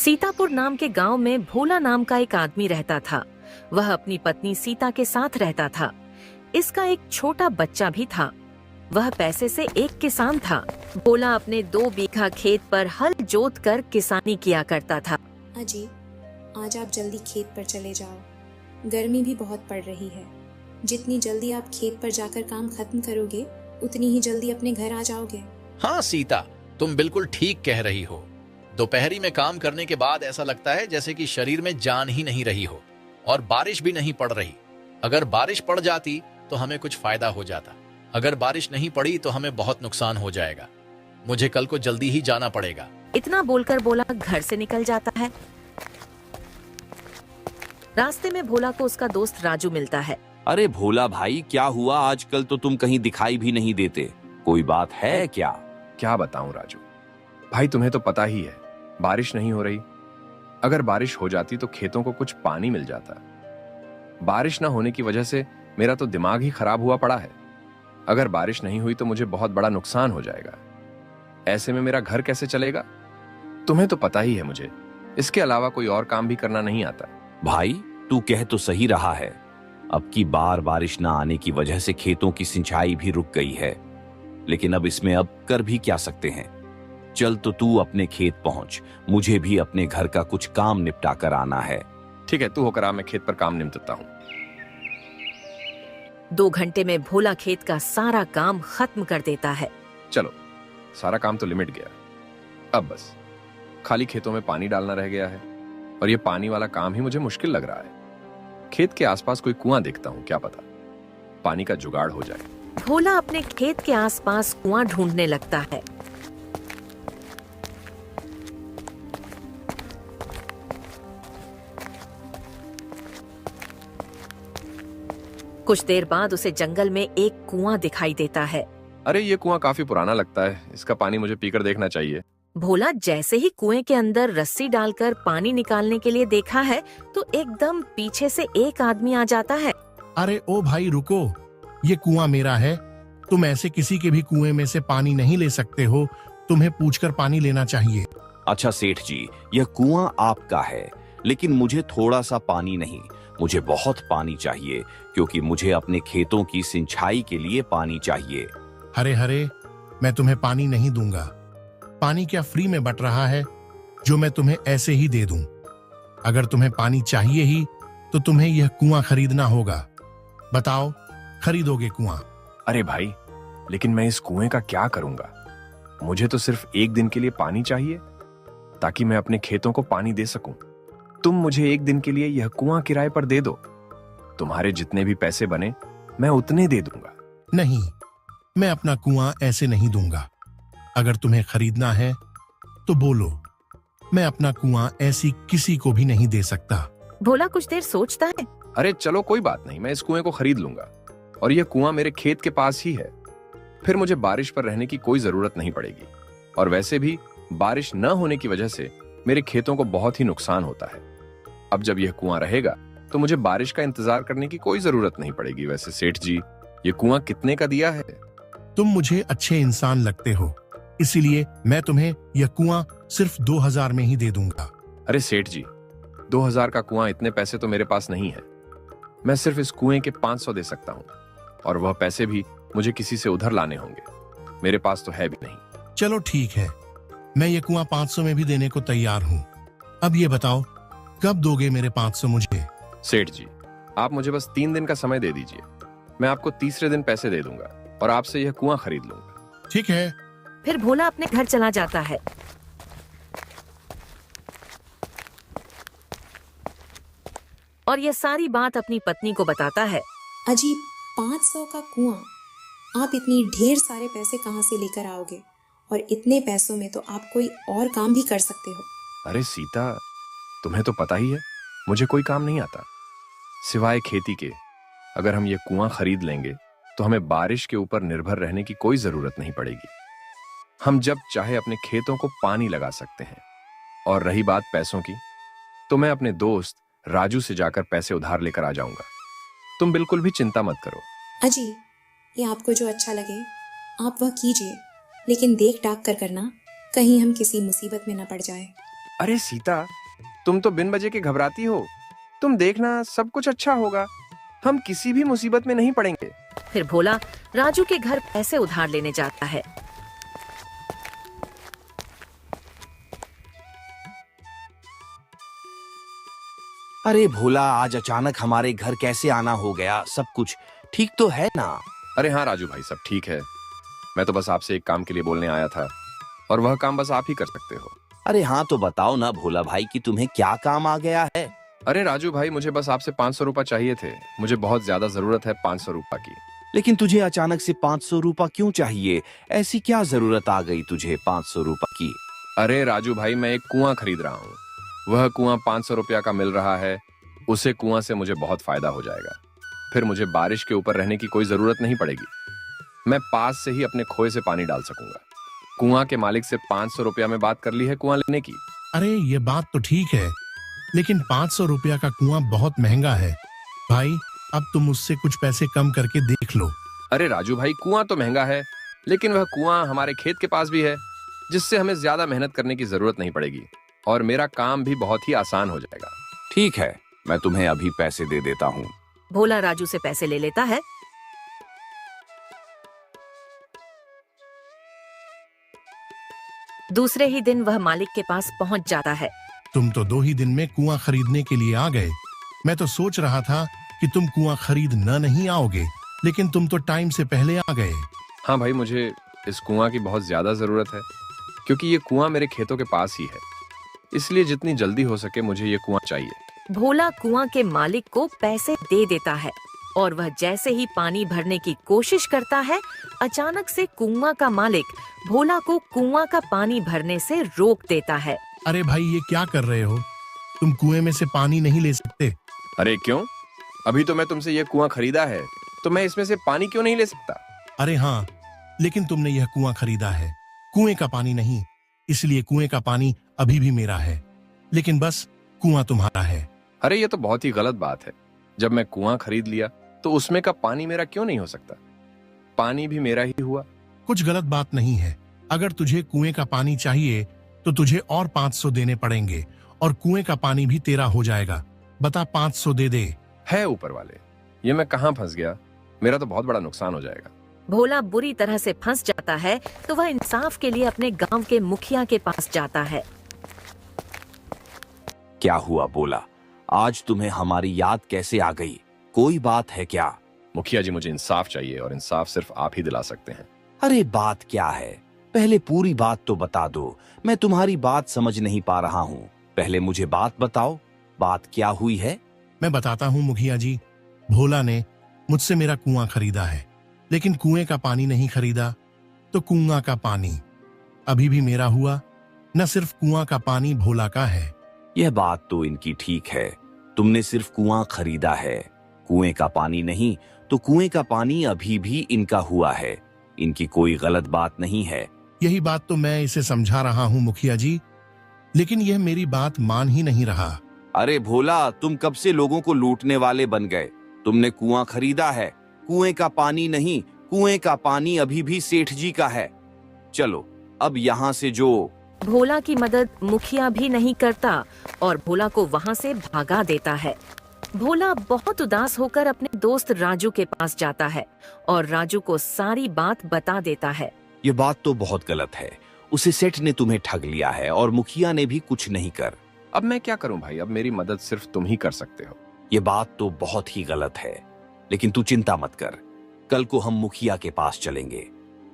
सीतापुर नाम के गांव में भोला नाम का एक आदमी रहता था। वह अपनी पत्नी सीता के साथ रहता था। इसका एक छोटा बच्चा भी था। वह पैसे से एक किसान था। भोला अपने 2 बीघा खेत पर हल जोत कर किसानी किया करता था। अजी, आज आप जल्दी खेत पर चले जाओ। गर्मी भी बहुत पड़ रही है। जितनी जल्दी आप खेत पर जाकर काम खत्म करोगे, उतनी ही जल्दी अपने घर आ जाओगे। हाँ सीता, तुम बिल्कुल ठीक कह रही हो। दोपहरी में काम करने के बाद ऐसा लगता है जैसे कि शरीर में जान ही नहीं रही हो, और बारिश भी नहीं पड़ रही। अगर बारिश पड़ जाती तो हमें कुछ फायदा हो जाता। अगर बारिश नहीं पड़ी तो हमें बहुत नुकसान हो जाएगा। मुझे कल को जल्दी ही जाना पड़ेगा। इतना बोलकर भोला घर से निकल जाता है। रास्ते में भोला को उसका दोस्त राजू मिलता है। अरे भोला भाई, क्या हुआ? आजकल तो तुम कहीं दिखाई भी नहीं देते। कोई बात है क्या? क्या बताऊं राजू भाई, तुम्हें तो पता ही है, बारिश नहीं हो रही। अगर बारिश हो जाती तो खेतों को कुछ पानी मिल जाता। बारिश ना होने की वजह से मेरा तो दिमाग ही खराब हुआ पड़ा है। अगर बारिश नहीं हुई तो मुझे बहुत बड़ा नुकसान हो जाएगा। ऐसे में मेरा घर कैसे चलेगा? तुम्हें तो पता ही है मुझे इसके अलावा कोई और काम भी करना नहीं आता। भाई, तू कह तो सही रहा है। अब की बार बारिश ना आने की वजह से खेतों की सिंचाई भी रुक गई है, लेकिन अब इसमें अब कर भी क्या सकते हैं। चल तो तू अपने खेत पहुंच, मुझे भी अपने घर का कुछ काम निपटा कर आना है। ठीक है, तू होकर आ, मैं खेत पर काम निपटता हूँ। 2 घंटे में भोला खेत का सारा काम खत्म कर देता है। चलो, सारा काम तो लिमिट गया। अब बस खाली खेतों में पानी डालना रह गया है, और ये पानी वाला काम ही मुझे मुश्किल लग रहा है। खेत के आसपास कोई कुआं देखता हूँ, क्या पता पानी का जुगाड़ हो जाए। भोला अपने खेत के आसपास कुआं ढूंढने लगता है। कुछ देर बाद उसे जंगल में एक कुआं दिखाई देता है। अरे ये कुआं काफी पुराना लगता है, इसका पानी मुझे पीकर देखना चाहिए। भोला जैसे ही कुएं के अंदर रस्सी डालकर पानी निकालने के लिए देखा है तो एकदम पीछे से एक आदमी आ जाता है। अरे ओ भाई रुको, ये कुआं मेरा है। तुम ऐसे किसी के भी कुएं में से पानी नहीं ले सकते हो। तुम्हें पूछकर पानी लेना चाहिए। अच्छा सेठ जी, यह कुआं आपका है, लेकिन मुझे थोड़ा सा पानी नहीं, मुझे बहुत पानी चाहिए, क्योंकि मुझे अपने खेतों की सिंचाई के लिए पानी चाहिए। हरे हरे, मैं तुम्हें पानी नहीं दूंगा। पानी क्या फ्री में बट रहा है जो मैं तुम्हें ऐसे ही दे दूं? अगर तुम्हें पानी चाहिए ही तो तुम्हें यह कुआं खरीदना होगा। बताओ, खरीदोगे कुआं? अरे भाई, लेकिन मैं इस कुएं का क्या करूंगा? मुझे तो सिर्फ 1 दिन के लिए पानी चाहिए, ताकि मैं अपने खेतों को पानी दे सकूं। तुम मुझे 1 दिन के लिए यह कुआं किराए पर दे दो। तुम्हारे जितने भी पैसे बने मैं उतने दे दूंगा। नहीं, मैं अपना कुआं ऐसे नहीं दूंगा। अगर तुम्हें खरीदना है तो बोलो, मैं अपना कुआं ऐसी किसी को भी नहीं दे सकता। भोला कुछ देर सोचता है। अरे चलो कोई बात नहीं, मैं इस कुएं को खरीद लूंगा, और यह कुआं मेरे खेत के पास ही है। फिर मुझे बारिश पर रहने की कोई जरूरत नहीं पड़ेगी, और वैसे भी बारिश न होने की वजह से मेरे खेतों को बहुत ही नुकसान होता है। अब जब यह कुआं रहेगा तो मुझे बारिश का इंतजार करने की कोई जरूरत नहीं पड़ेगी। वैसे सेठ जी, ये कुआं कितने का दिया है? तुम मुझे अच्छे इंसान लगते हो, इसीलिए मैं तुम्हें यह कुआं सिर्फ 2000 में ही दे दूंगा। अरे सेठ जी, 2000 का कुआं, इतने पैसे तो मेरे पास नहीं है। मैं सिर्फ इस कुएं के 500 दे सकता हूँ, और वह पैसे भी मुझे किसी से उधार लाने होंगे। मेरे पास तो है भी नहीं। चलो ठीक है, मैं ये कुआं 500 में भी देने को तैयार हूँ। अब ये बताओ, कब दोगे मेरे 500 मुझे? सेठ जी, आप मुझे बस 3 दिन का समय दे दीजिए। मैं आपको तीसरे दिन पैसे दे दूंगा और आपसे यह कुआं खरीद लूंगा। ठीक है। फिर भोला अपने घर चला जाता है। और यह सारी बात अपनी पत्नी को बताता है। अजी, 500 का कुआं, आप इतनी ढेर सारे पैसे कहाँ से लेकर आओगे? और इतने पैसों में तो आप कोई और काम भी कर सकते हो। अरे सीता, तुम्हें तो पता ही है मुझे कोई काम नहीं आता सिवाय खेती के। अगर हम ये कुआं खरीद लेंगे तो हमें बारिश के ऊपर निर्भर रहने की कोई जरूरत नहीं पड़ेगी। हम जब चाहे अपने खेतों को पानी लगा सकते हैं। और रही बात पैसों की, तो मैं अपने दोस्त राजू से जाकर पैसे उधार लेकर आ जाऊंगा। तुम बिल्कुल भी चिंता मत करो। अजी, ये आपको जो अच्छा लगे आप वह कीजिए, लेकिन देख टाक कर करना, कहीं हम किसी मुसीबत में न पड़ जाए। अरे सीता, तुम तो बिन वजह के घबराती हो। तुम देखना, सब कुछ अच्छा होगा। हम किसी भी मुसीबत में नहीं पड़ेंगे। फिर भोला राजू के घर पैसे उधार लेने जाता है। अरे भोला, आज अचानक हमारे घर कैसे आना हो गया? सब कुछ ठीक तो है ना? अरे हाँ राजू भाई, सब ठीक है। मैं तो बस आपसे एक काम के लिए बोलने आया था, और वह काम बस आप ही कर सकते हो। अरे हाँ, तो बताओ ना भोला भाई कि तुम्हें क्या काम आ गया है? अरे राजू भाई, मुझे बस आपसे 500 रुपये चाहिए थे। मुझे बहुत ज्यादा जरूरत है 500 रुपये की। लेकिन तुझे अचानक से 500 रुपया क्यों चाहिए? ऐसी क्या जरूरत आ गई तुझे 500 रुपये की? अरे राजू भाई, मैं एक कुआं खरीद रहा हूँ। वह कुआं 500 रुपया का मिल रहा है। उसे कुआं से मुझे बहुत फायदा हो जाएगा। फिर मुझे बारिश के ऊपर रहने की कोई जरूरत नहीं पड़ेगी। मैं पास से ही अपने खोए से पानी डाल सकूंगा। कुआं के मालिक से 500 रुपया में बात कर ली है कुआं लेने की। अरे ये बात तो ठीक है, लेकिन 500 रुपया का कुआं बहुत महंगा है। भाई, अब तुम मुझसे कुछ पैसे कम करके देख लो। अरे राजू भाई, कुआं तो महंगा है, लेकिन वह कुआं हमारे खेत के पास भी है, जिससे हमें ज्यादा मेहनत करने की जरूरत नहीं पड़ेगी और मेरा काम भी बहुत ही आसान हो जाएगा। ठीक है, मैं तुम्हें अभी पैसे दे देता हूँ। भोला राजू से पैसे ले लेता है। दूसरे ही दिन वह मालिक के पास पहुंच जाता है। तुम तो 2 ही दिन में कुआं खरीदने के लिए आ गए। मैं तो सोच रहा था कि तुम कुआं खरीद न नहीं आओगे, लेकिन तुम तो टाइम से पहले आ गए। हाँ भाई, मुझे इस कुआं की बहुत ज्यादा जरूरत है, क्योंकि ये कुआं मेरे खेतों के पास ही है। इसलिए जितनी जल्दी हो सके मुझे ये कुआं चाहिए। भोला कुआं के मालिक को पैसे दे देता है और वह जैसे ही पानी भरने की कोशिश करता है, अचानक से कुआं का मालिक भोला को कुआं का पानी भरने से रोक देता है। अरे भाई, ये क्या कर रहे हो? तुम कुएं में से पानी नहीं ले सकते। अरे क्यों? अभी तो मैं तुमसे ये कुआं खरीदा है, तो मैं इसमें से पानी क्यों नहीं ले सकता? अरे हाँ, लेकिन तुमने यह कुआं खरीदा है, कुएं का पानी नहीं। इसलिए कुएं का पानी अभी भी मेरा है, लेकिन बस कुआं तुम्हारा है। अरे ये तो बहुत ही गलत बात है। जब मैं कुआं खरीद लिया तो उसमें का पानी मेरा क्यों नहीं हो सकता? पानी भी मेरा ही हुआ। कुछ गलत बात नहीं है। अगर तुझे कुएं का पानी चाहिए तो तुझे और 500 देने पड़ेंगे और कुएं का पानी भी तेरा हो जाएगा। बता, 500 दे दे। है ऊपर वाले, ये मैं कहाँ फंस गया? मेरा तो बहुत बड़ा नुकसान हो जाएगा। भोला बुरी तरह से फंस जाता है, तो वह इंसाफ के लिए अपने गांव के मुखिया के पास जाता है। क्या हुआ बोला? आज तुम्हें हमारी याद कैसे आ गई? कोई बात है क्या? मुखिया जी, मुझे इंसाफ चाहिए और इंसाफ सिर्फ आप ही दिला सकते हैं। अरे बात क्या है? पहले पूरी बात तो बता दो। मैं तुम्हारी बात समझ नहीं पा रहा हूँ। पहले मुझे बात बताओ, बात क्या हुई है? मैं बताता हूँ मुखिया जी। भोला ने मुझसे मेरा कुआं खरीदा है, लेकिन कुएं का पानी नहीं खरीदा, तो कुआं का पानी अभी भी मेरा हुआ। न सिर्फ कुआं का पानी भोला का है। यह बात तो इनकी ठीक है। तुमने सिर्फ कुआं खरीदा है, कुएं का पानी नहीं, तो कुएं का पानी अभी भी इनका हुआ है। इनकी कोई गलत बात नहीं है। यही बात तो मैं इसे समझा रहा हूँ मुखिया जी, लेकिन यह मेरी बात मान ही नहीं रहा। अरे भोला, तुम कब से लोगों को लूटने वाले बन गए? तुमने कुआं खरीदा है, कुएं का पानी नहीं, कुएं का पानी अभी भी सेठ जी का है। चलो अब यहाँ से जो। भोला की मदद मुखिया भी नहीं करता और भोला को वहाँ से भगा देता है। भोला बहुत उदास होकर अपने दोस्त राजू के पास जाता है और राजू को सारी बात बता देता है। ये बात तो बहुत गलत है। उसे सेठ ने तुम्हें ठग लिया है और मुखिया ने भी कुछ नहीं कर। अब मैं क्या करूं भाई? अब मेरी मदद सिर्फ तुम ही कर सकते हो। ये बात तो बहुत ही गलत है, लेकिन तू चिंता मत कर। कल को हम मुखिया के पास चलेंगे।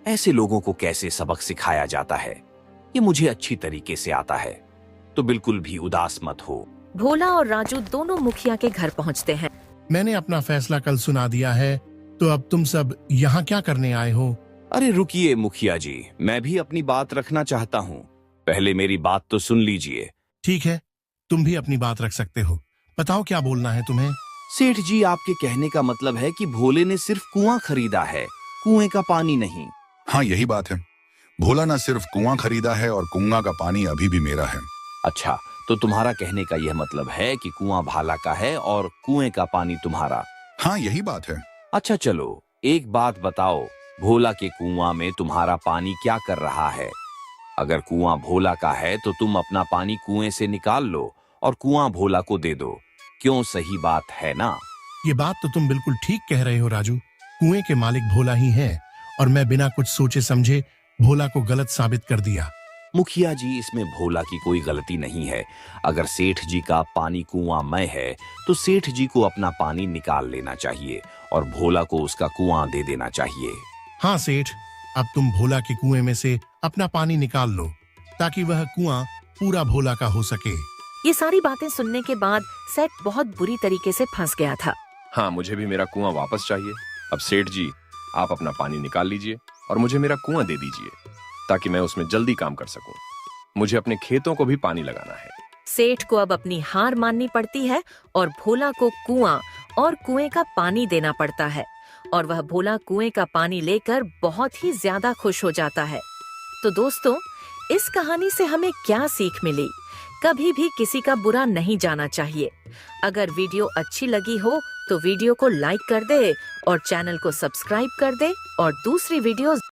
ऐसे लोगों को कैसे सबक सिखाया जाता है, ये मुझे अच्छी तरीके से आता है। तो बिल्कुल भी उदास मत हो। भोला और राजू दोनों मुखिया के घर पहुँचते हैं। मैंने अपना फैसला कल सुना दिया है, तो अब तुम सब यहाँ क्या करने आए हो? अरे रुकिए मुखिया जी, मैं भी अपनी बात रखना चाहता हूँ। पहले मेरी बात तो सुन लीजिए। ठीक है, तुम भी अपनी बात रख सकते हो। बताओ क्या बोलना है तुम्हें? सेठ जी, आपके कहने का मतलब है कि भोले ने सिर्फ कुआं खरीदा है, कुएं का पानी नहीं। हाँ, यही बात है। भोला ना सिर्फ कुआं खरीदा है और कुआं का पानी अभी भी मेरा है। अच्छा, तो तुम्हारा कहने का यह मतलब है कि कुआं भाला का है और कुएं का पानी तुम्हारा? हाँ, यही बात है। अच्छा चलो, एक बात बताओ, भोला के कुआं में तुम्हारा पानी क्या कर रहा है? अगर कुआं भोला का है तो तुम अपना पानी कुएं से निकाल लो और कुआं भोला को दे दो। क्यों, सही बात है ना? ये बात तो तुम बिल्कुल ठीक कह रहे हो राजू। कुएं के मालिक भोला ही है और मैं बिना कुछ सोचे समझे भोला को गलत साबित कर दिया। मुखिया जी, इसमें भोला की कोई गलती नहीं है। अगर सेठ जी का पानी कुआंमय है तो सेठ जी को अपना पानी निकाल लेना चाहिए और भोला को उसका कुआं दे देना चाहिए। हाँ सेठ, अब तुम भोला के कुएं में से अपना पानी निकाल लो ताकि वह कुआं पूरा भोला का हो सके। ये सारी बातें सुनने के बाद सेठ बहुत बुरी तरीके से फंस गया था। हाँ, मुझे भी मेरा कुआं वापस चाहिए। अब सेठ जी, आप अपना पानी निकाल लीजिए और मुझे मेरा कुआं दे दीजिए ताकि मैं उसमें जल्दी काम कर सकूं। मुझे अपने खेतों को भी पानी लगाना है। सेठ को अब अपनी हार माननी पड़ती है और भोला को कुआं और कुएं का पानी देना पड़ता है और वह भोला कुएं का पानी लेकर बहुत ही ज्यादा खुश हो जाता है। तो दोस्तों, इस कहानी से हमें क्या सीख मिली? कभी भी किसी का बुरा नहीं जाना चाहिए। अगर वीडियो अच्छी लगी हो तो वीडियो को लाइक कर दे और चैनल को सब्सक्राइब कर दे और दूसरी वीडियोस